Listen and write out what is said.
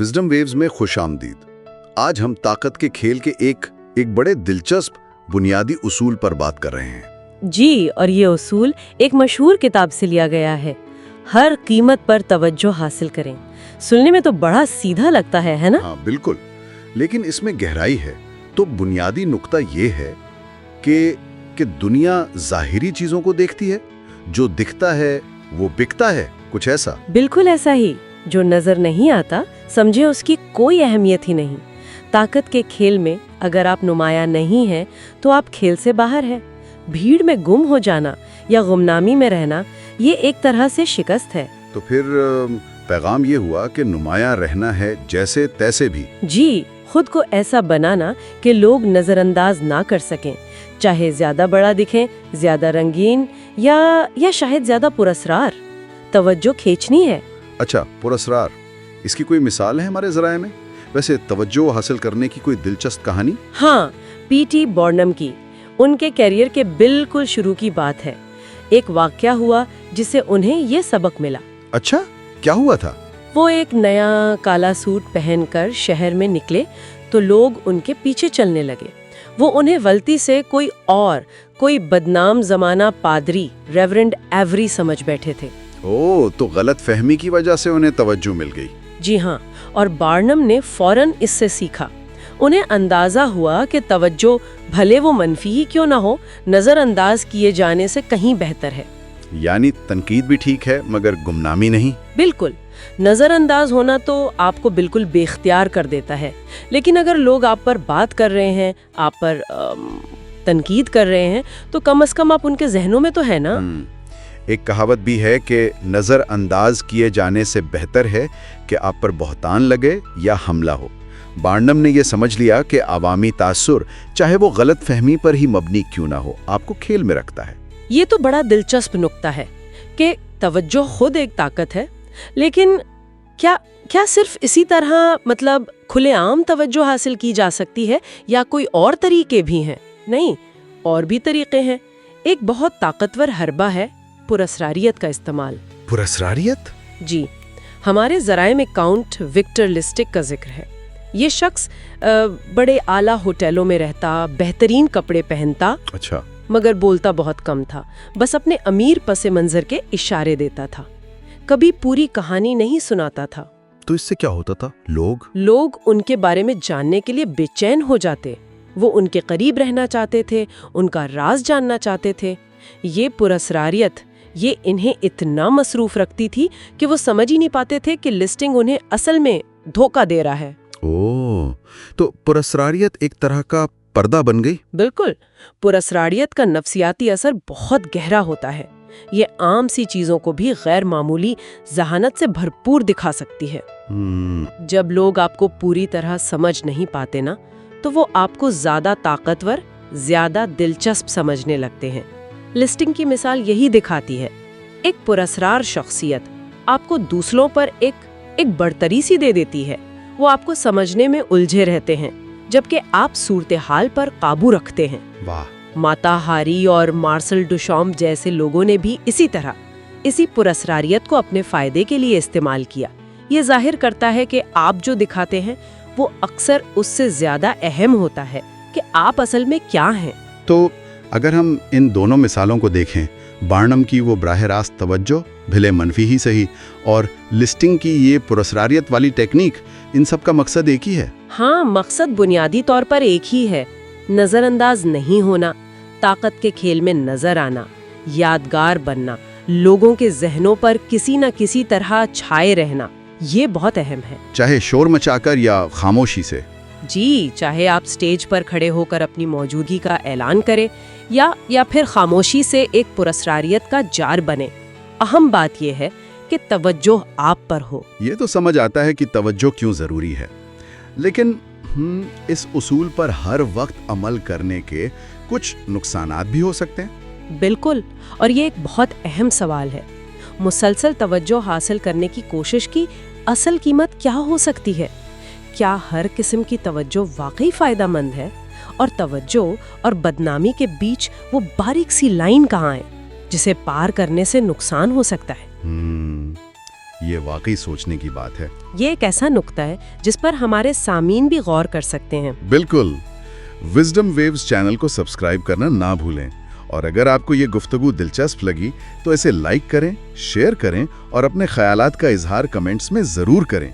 Wisdom waves में खुश आमदीद। आज हम ताकत के खेल के एक बड़े दिलचस्प बुनियादी उसूल पर बात कर रहे हैं। जी, और ये उसूल एक मशहूर किताब से लिया गया है, हर कीमत पर तवज्जो हासिल करें। सुनने में तो बड़ा सीधा लगता है ना? हाँ बिल्कुल, लेकिन इसमें गहराई है। तो बुनियादी नुक्ता ये है कि दुनिया ज़ाहिरी चीज़ों को देखती है, जो दिखता है वो बिकता है, कुछ ऐसा। बिल्कुल ऐसा ही। जो नजर नहीं आता समझे उसकी कोई अहमियत ही नहीं। ताकत के खेल में अगर आप नुमाया नहीं हैं तो आप खेल से बाहर हैं। भीड़ में गुम हो जाना या गुमनामी में रहना ये एक तरह से शिकस्त है। तो फिर पैगाम ये हुआ कि नुमाया रहना है जैसे तैसे भी। जी, खुद को ऐसा बनाना कि लोग नजरअंदाज ना कर सकें, चाहे ज्यादा बड़ा दिखें, ज्यादा रंगीन या शायद ज्यादा पुरस्कार। तवज्जो खींचनी है। अच्छा, पुरस्कार, इसकी कोई मिसाल है हमारे ज़राए में? वैसे तवज्जो हासिल करने की कोई दिलचस्प कहानी? हाँ, पीटी बॉर्नम की, उनके कैरियर के बिल्कुल शुरू की बात है। एक वाकया हुआ जिससे उन्हें ये सबक मिला। अच्छा, क्या हुआ था? वो एक नया काला सूट पहनकर शहर में निकले तो लोग उनके पीछे चलने लगे। वो उन्हें गलती से कोई बदनाम जमाना पादरी रेवरेंड एवरी समझ बैठे थे। ओह, तो गलत फहमी की वजह से उन्हें तवज्जो मिल गई। जी हाँ, और बार्नम ने फौरन इससे सीखा। उन्हें अंदाजा हुआ कि तवज्जो भले वो मनफी ही क्यों ना हो, नजरअंदाज किए जाने से कहीं बेहतर है। यानी तनकीद भी ठीक है मगर गुमनामी नहीं। बिल्कुल, नजरअंदाज होना तो आपको बिल्कुल बेख्तियार कर देता है, लेकिन अगर लोग आप पर बात कर रहे हैं, आप पर तनकीद कर रहे हैं, तो कम से कम आप उनके जहनों में तो है ना। एक कहावत भी है कि नज़रअंदाज किए जाने से बेहतर है कि आप पर बहतान लगे या हमला हो। बार्नम ने यह समझ लिया कि आवामी तासुर, चाहे वो गलत फहमी पर ही मबनी क्यों ना हो, आपको खेल में रखता है। ये तो बड़ा दिलचस्प नुक्ता है कि तवज्जो खुद एक ताकत है, लेकिन क्या सिर्फ इसी तरह, मतलब खुलेआम तवज्जो हासिल की जा सकती है या कोई और तरीके भी हैं? नहीं, और भी तरीके हैं। एक बहुत ताकतवर हरबा है पुरस्कारियत का इस्तेमाल। पुरस्कारियत? जी, हमारे ज़राए में काउंट विक्टर लिस्टिक का जिक्र है। ये शख्स बड़े आला होटलों में रहता, बेहतरीन कपड़े पहनता, अच्छा, मगर बोलता बहुत कम था, बस अपने अमीर पसे मंजर के इशारे देता था, कभी पूरी कहानी नहीं सुनाता था। तो इससे क्या होता था? लोग उनके बारे में जानने के लिए बेचैन हो जाते। वो उनके करीब रहना चाहते थे, उनका राज जानना चाहते थे। ये पुरस्कारियत ये इन्हें इतना मसरूफ रखती थी कि वो समझ ही नहीं पाते थे कि लिस्टिंग उन्हें असल में धोखा दे रहा है। ओह, तो पुरस्कारियत एक तरह का पर्दा बन गई। बिल्कुल, पुरस्कारियत का नफ्सियाती असर बहुत गहरा होता है। ये आम सी चीजों को भी गैर मामूली जहानत से भरपूर दिखा सकती है। जब लोग आपको पूरी तरह समझ नहीं पाते ना, तो वो आपको ज्यादा ताकतवर, ज्यादा दिलचस्प समझने लगते हैं। लिस्टिंग की मिसाल यही दिखाती है। एक पुरस्कार शख्सियत आपको दूसरों पर एक बढ़तरी सी दे देती है। वो आपको समझने में उलझे रहते हैं, जबकि आप सूरत हाल पर काबू रखते हैं। वाह! माता हारी और मार्शल डुशॉम्प जैसे लोगों ने भी इसी पुरस्कारियत को अपने फायदे के लिए इस्तेमाल किया। ये जाहिर करता है कि आप जो दिखाते हैं वो अक्सर उससे ज्यादा अहम होता है कि आप असल में क्या हैं। तो अगर हम इन दोनों मिसालों को देखें, बार्नम की वो बराह रास्त तवज्जो, भले मनफी ही सही, और लिस्टिंग की ये पुरस्कारियत वाली टेक्निक, इन सब का मकसद एक ही है। हाँ, मकसद बुनियादी तौर पर एक ही है, नजरअंदाज नहीं होना, ताकत के खेल में नजर आना, यादगार बनना, लोगों के जहनों पर किसी न किसी तरह छाए रहना। ये बहुत अहम है, चाहे शोर मचाकर या खामोशी से। जी, चाहे आप स्टेज पर खड़े होकर अपनी मौजूदगी का ऐलान करें या फिर खामोशी से एक पुरस्कारियत का जार बने। अहम बात यह है कि तवज्जो आप पर हो। ये तो समझ आता है कि तवज्जो क्यों जरूरी है, लेकिन इस उसूल पर हर वक्त अमल करने के कुछ नुकसानात भी हो सकते हैं। बिल्कुल, और ये एक बहुत अहम सवाल है। मुसलसल तवज्जो हासिल करने की कोशिश की असल कीमत क्या हो सकती है? क्या हर किस्म की तवज्जो वाकई फायदेमंद है? और तवज्जो और बदनामी के बीच वो बारीक सी लाइन कहाँ है जिसे पार करने से नुकसान हो सकता है? یہ واقعی سوچنے کی بات ہے۔ یہ ایک ایسا نقطہ ہے جس پر ہمارے سامعین بھی غور کر سکتے ہیں۔ بالکل۔ وزڈم ویوز چینل کو سبسکرائب کرنا نہ بھولیں، اور اگر آپ کو یہ گفتگو دلچسپ لگی تو اسے لائک کریں، شیئر کریں اور اپنے خیالات کا اظہار کمنٹس میں ضرور کریں۔